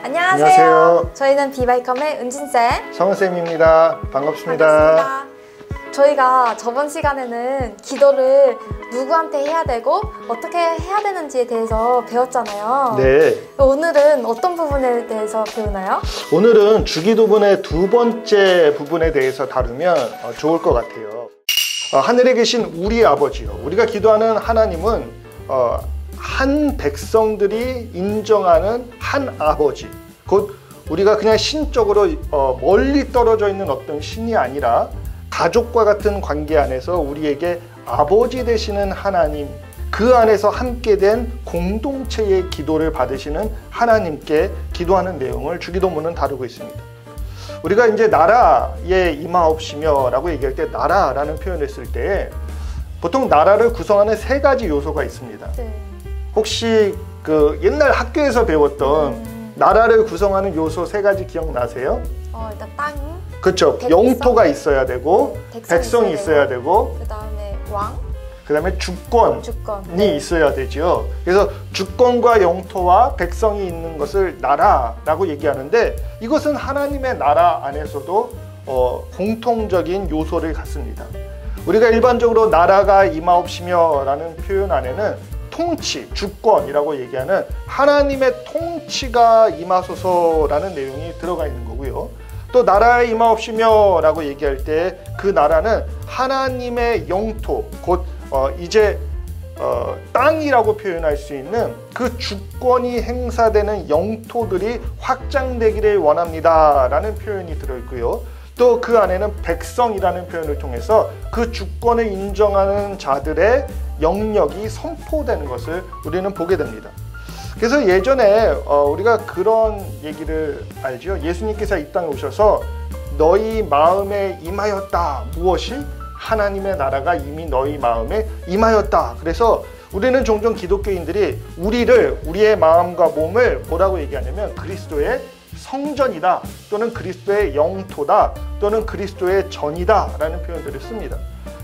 안녕하세요. 저희는 비바이컴의 은진쌤, 성은쌤입니다. 반갑습니다. 반갑습니다. 저희가 저번 시간에는 기도를 누구한테 해야 되고 어떻게 해야 되는지에 대해서 배웠잖아요. 네. 오늘은 어떤 부분에 대해서 배우나요? 오늘은 주기도문의 두 번째 부분에 대해서 다루면 좋을 것 같아요. 하늘에 계신 우리 아버지요. 우리가 기도하는 하나님은 한 백성들이 인정하는 한 아버지, 곧 우리가 그냥 신적으로 멀리 떨어져 있는 어떤 신이 아니라 가족과 같은 관계 안에서 우리에게 아버지 되시는 하나님, 그 안에서 함께 된 공동체의 기도를 받으시는 하나님께 기도하는 내용을 주기도문은 다루고 있습니다. 우리가 이제 나라에 임하옵시며 라고 얘기할 때 나라라는 표현을 쓸 때 보통 나라를 구성하는 세 가지 요소가 있습니다. 네. 혹시 그 옛날 학교에서 배웠던 나라를 구성하는 요소 세 가지 기억나세요? 일단 땅, 그렇죠. 영토가 있어야 되고, 백성이 있어야 되고, 그 다음에 왕, 그 다음에 주권이 네. 있어야 되죠. 그래서 주권과 영토와 백성이 있는 것을 나라라고 얘기하는데, 이것은 하나님의 나라 안에서도 공통적인 요소를 갖습니다. 우리가 일반적으로 나라가 임하옵시며 라는 표현 안에는 통치, 주권이라고 얘기하는 하나님의 통치가 임하소서라는 내용이 들어가 있는 거고요. 또 나라에 임하옵시며 라고 얘기할 때 그 나라는 하나님의 영토, 곧 이제 땅이라고 표현할 수 있는 그 주권이 행사되는 영토들이 확장되기를 원합니다 라는 표현이 들어있고요. 또 그 안에는 백성이라는 표현을 통해서 그 주권을 인정하는 자들의 영역이 선포되는 것을 우리는 보게 됩니다. 그래서 예전에 우리가 그런 얘기를 알죠. 예수님께서 이 땅에 오셔서 너희 마음에 임하였다. 무엇이? 하나님의 나라가 이미 너희 마음에 임하였다. 그래서 우리는 종종 기독교인들이 우리의 마음과 몸을 뭐라고 얘기하냐면 그리스도의 성전이다, 또는 그리스도의 영토다, 또는 그리스도의 전이다 라는 표현들을 씁니다.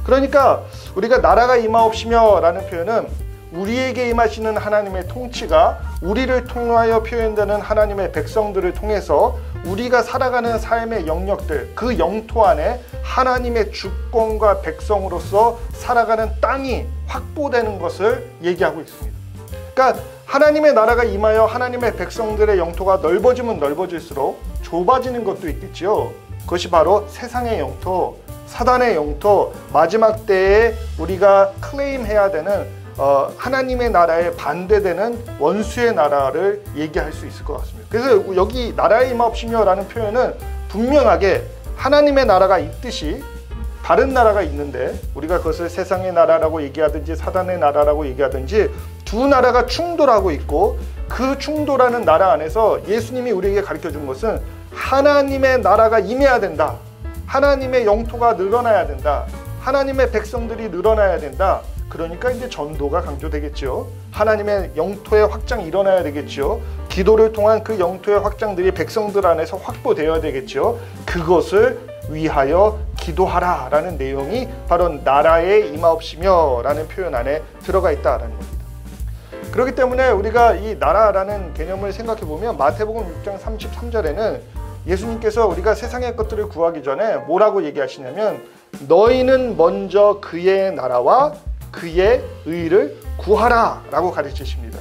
그러니까 우리가 나라가 임하옵시며 라는 표현은 우리에게 임하시는 하나님의 통치가 우리를 통하여 표현되는 하나님의 백성들을 통해서 우리가 살아가는 삶의 영역들, 그 영토 안에 하나님의 주권과 백성으로서 살아가는 땅이 확보되는 것을 얘기하고 있습니다. 그러니까 하나님의 나라가 임하여 하나님의 백성들의 영토가 넓어지면 넓어질수록 좁아지는 것도 있겠지요. 그것이 바로 세상의 영토, 사단의 영토, 마지막 때에 우리가 클레임해야 되는 하나님의 나라에 반대되는 원수의 나라를 얘기할 수 있을 것 같습니다. 그래서 여기 나라에 임하옵시며 라는 표현은 분명하게 하나님의 나라가 있듯이 다른 나라가 있는데, 우리가 그것을 세상의 나라라고 얘기하든지 사단의 나라라고 얘기하든지 두 나라가 충돌하고 있고, 그 충돌하는 나라 안에서 예수님이 우리에게 가르쳐준 것은 하나님의 나라가 임해야 된다, 하나님의 영토가 늘어나야 된다, 하나님의 백성들이 늘어나야 된다. 그러니까 이제 전도가 강조되겠죠. 하나님의 영토의 확장이 일어나야 되겠죠. 기도를 통한 그 영토의 확장들이 백성들 안에서 확보되어야 되겠죠. 그것을 위하여 기도하라 라는 내용이 바로 나라에 임하옵시며 라는 표현 안에 들어가 있다라는 겁니다. 그렇기 때문에 우리가 이 나라라는 개념을 생각해 보면 마태복음 6장 33절에는 예수님께서 우리가 세상의 것들을 구하기 전에 뭐라고 얘기하시냐면 너희는 먼저 그의 나라와 그의 의를 구하라 라고 가르치십니다.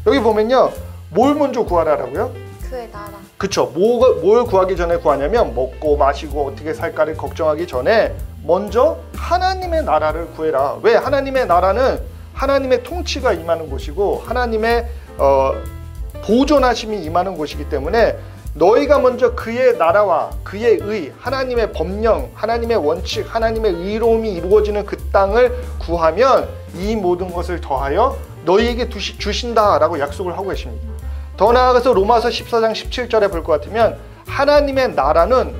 여기 보면요, 뭘 먼저 구하라라고요? 그의 나라. 그쵸. 뭘 구하기 전에 구하냐면 먹고 마시고 어떻게 살까를 걱정하기 전에 먼저 하나님의 나라를 구해라. 왜? 하나님의 나라는 하나님의 통치가 임하는 곳이고 하나님의 보존하심이 임하는 곳이기 때문에 너희가 먼저 그의 나라와 그의 의, 하나님의 법령, 하나님의 원칙, 하나님의 의로움이 이루어지는 그 땅을 구하면 이 모든 것을 더하여 너희에게 주신다라고 약속을 하고 계십니다. 더 나아가서 로마서 14장 17절에 볼 것 같으면 하나님의 나라는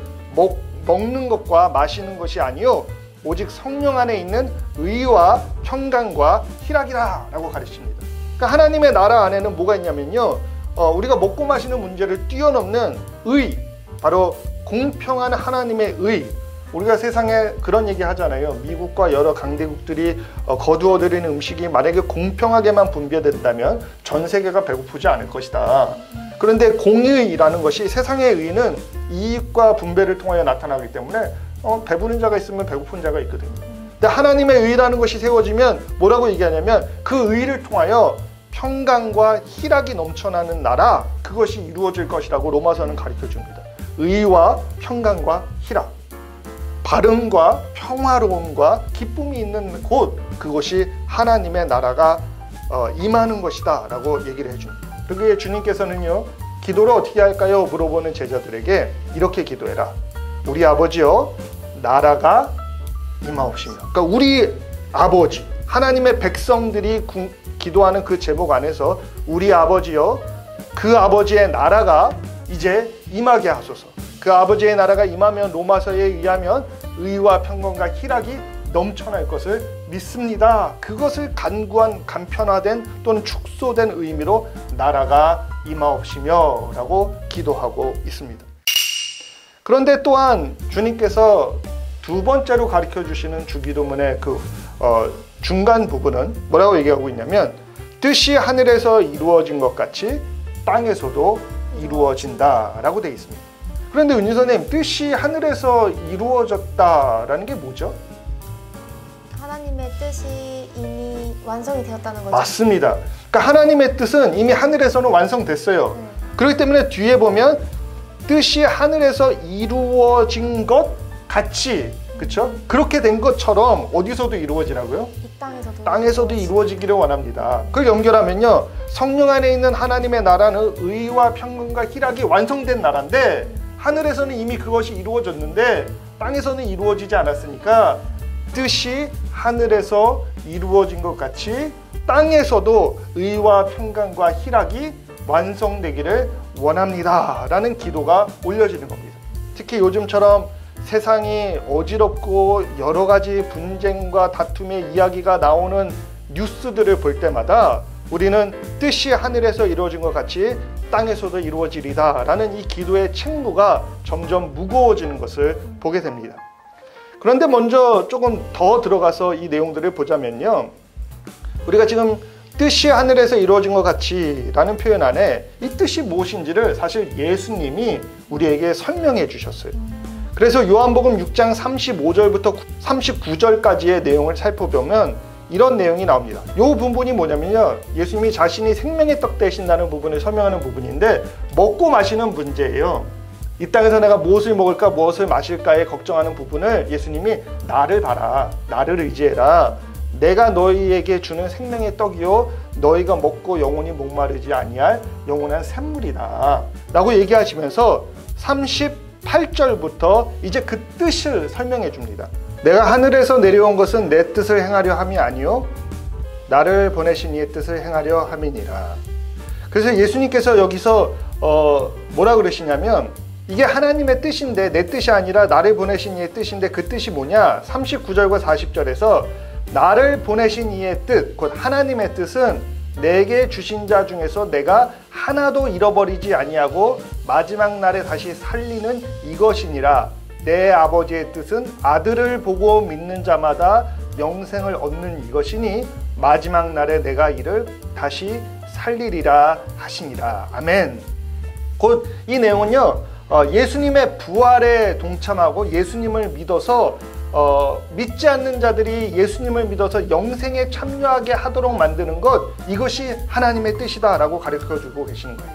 먹는 것과 마시는 것이 아니요 오직 성령 안에 있는 의와 평강과 희락이라 라고 가르칩니다. 그러니까 하나님의 나라 안에는 뭐가 있냐면요, 우리가 먹고 마시는 문제를 뛰어넘는 의, 바로 공평한 하나님의 의. 우리가 세상에 그런 얘기 하잖아요. 미국과 여러 강대국들이 거두어들이는 음식이 만약에 공평하게만 분배된다면 전 세계가 배고프지 않을 것이다. 그런데 공의라는 것이 세상의 의는 이익과 분배를 통하여 나타나기 때문에 배부른 자가 있으면 배고픈 자가 있거든요. 근데 하나님의 의라는 것이 세워지면 뭐라고 얘기하냐면 그 의를 통하여 평강과 희락이 넘쳐나는 나라, 그것이 이루어질 것이라고 로마서는 가르쳐 줍니다. 의와 평강과 희락, 바름과 평화로움과 기쁨이 있는 곳, 그것이 하나님의 나라가 임하는 것이다 라고 얘기를 해줍니다. 그러기에 주님께서는요, 기도를 어떻게 할까요? 물어보는 제자들에게 이렇게 기도해라. 우리 아버지여, 나라가 임하옵시며. 그러니까 우리 아버지, 하나님의 백성들이 기도하는 그 제목 안에서 우리 아버지여, 그 아버지의 나라가 이제 임하게 하소서. 그 아버지의 나라가 임하면 로마서에 의하면 의와 평강과 희락이 넘쳐날 것을 믿습니다. 그것을 간구한 간편화된 또는 축소된 의미로 나라가 임하옵시며 라고 기도하고 있습니다. 그런데 또한 주님께서 두 번째로 가르쳐 주시는 주기도문의 그 중간 부분은 뭐라고 얘기하고 있냐면 뜻이 하늘에서 이루어진 것 같이 땅에서도 이루어진다 라고 되어 있습니다. 그런데 은유 선생님, 뜻이 하늘에서 이루어졌다라는 게 뭐죠? 하나님의 뜻이 이미 완성이 되었다는 거죠. 맞습니다. 그러니까 하나님의 뜻은 이미 하늘에서는 완성됐어요. 그렇기 때문에 뒤에 보면 뜻이 하늘에서 이루어진 것 같이, 그렇죠? 그렇게 된 것처럼 어디서도 이루어지라고요? 이 땅에서도. 땅에서도 이루어지기를 원합니다. 그걸 연결하면요, 성령 안에 있는 하나님의 나라는 의와 평강과 희락이 완성된 나라인데 하늘에서는 이미 그것이 이루어졌는데 땅에서는 이루어지지 않았으니까 뜻이 하늘에서 이루어진 것 같이 땅에서도 의와 평강과 희락이 완성되기를 원합니다 라는 기도가 올려지는 겁니다. 특히 요즘처럼 세상이 어지럽고 여러 가지 분쟁과 다툼의 이야기가 나오는 뉴스들을 볼 때마다 우리는 뜻이 하늘에서 이루어진 것 같이 땅에서도 이루어지리다 라는 이 기도의 책무가 점점 무거워지는 것을 보게 됩니다. 그런데 먼저 조금 더 들어가서 이 내용들을 보자면요, 우리가 지금 뜻이 하늘에서 이루어진 것 같이 라는 표현 안에 이 뜻이 무엇인지를 사실 예수님이 우리에게 설명해 주셨어요. 그래서 요한복음 6장 35절부터 39절까지의 내용을 살펴보면 이런 내용이 나옵니다. 이 부분이 뭐냐면요, 예수님이 자신이 생명의 떡 되신다는 부분을 설명하는 부분인데 먹고 마시는 문제예요. 이 땅에서 내가 무엇을 먹을까 무엇을 마실까에 걱정하는 부분을 예수님이 나를 봐라, 나를 의지해라, 내가 너희에게 주는 생명의 떡이요 너희가 먹고 영원히 목마르지 아니할 영원한 샘물이다 라고 얘기하시면서 38절부터 이제 그 뜻을 설명해 줍니다. 내가 하늘에서 내려온 것은 내 뜻을 행하려 함이 아니요 나를 보내신 이의 뜻을 행하려 함이니라. 그래서 예수님께서 여기서 뭐라 그러시냐면 이게 하나님의 뜻인데 내 뜻이 아니라 나를 보내신 이의 뜻인데 그 뜻이 뭐냐? 39절과 40절에서 나를 보내신 이의 뜻, 곧 하나님의 뜻은 내게 주신 자 중에서 내가 하나도 잃어버리지 아니하고 마지막 날에 다시 살리는 이것이니라. 내 아버지의 뜻은 아들을 보고 믿는 자마다 영생을 얻는 이것이니 마지막 날에 내가 이를 다시 살리리라 하시니라. 아멘. 곧 이 내용은요, 예수님의 부활에 동참하고 예수님을 믿어서 믿지 않는 자들이 예수님을 믿어서 영생에 참여하게 하도록 만드는 것, 이것이 하나님의 뜻이다 라고 가르쳐주고 계시는 거예요.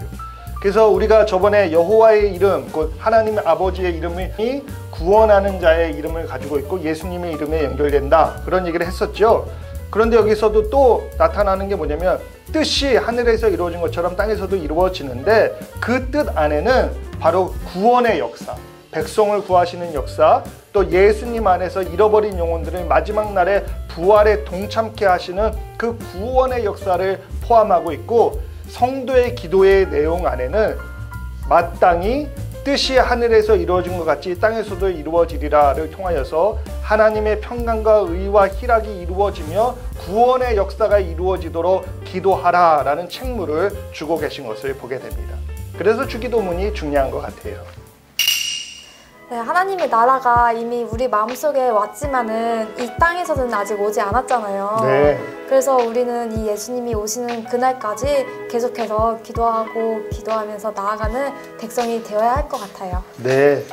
그래서 우리가 저번에 여호와의 이름, 곧 하나님 아버지의 이름이 구원하는 자의 이름을 가지고 있고 예수님의 이름에 연결된다, 그런 얘기를 했었죠. 그런데 여기서도 또 나타나는 게 뭐냐면 뜻이 하늘에서 이루어진 것처럼 땅에서도 이루어지는데 그 뜻 안에는 바로 구원의 역사, 백성을 구하시는 역사, 또 예수님 안에서 잃어버린 영혼들을 마지막 날에 부활에 동참케 하시는 그 구원의 역사를 포함하고 있고, 성도의 기도의 내용 안에는 마땅히 뜻이 하늘에서 이루어진 것 같이 땅에서도 이루어지리라를 통하여서 하나님의 평강과 의와 희락이 이루어지며 구원의 역사가 이루어지도록 기도하라라는 책무를 주고 계신 것을 보게 됩니다. 그래서 주기도문이 중요한 것 같아요. 네, 하나님의 나라가 이미 우리 마음속에 왔지만은 이 땅에서는 아직 오지 않았잖아요. 네. 그래서 우리는 이 예수님이 오시는 그날까지 계속해서 기도하면서 나아가는 백성이 되어야 할 것 같아요. 네.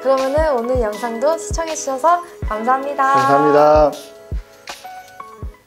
그러면은 오늘 영상도 시청해 주셔서 감사합니다. 감사합니다.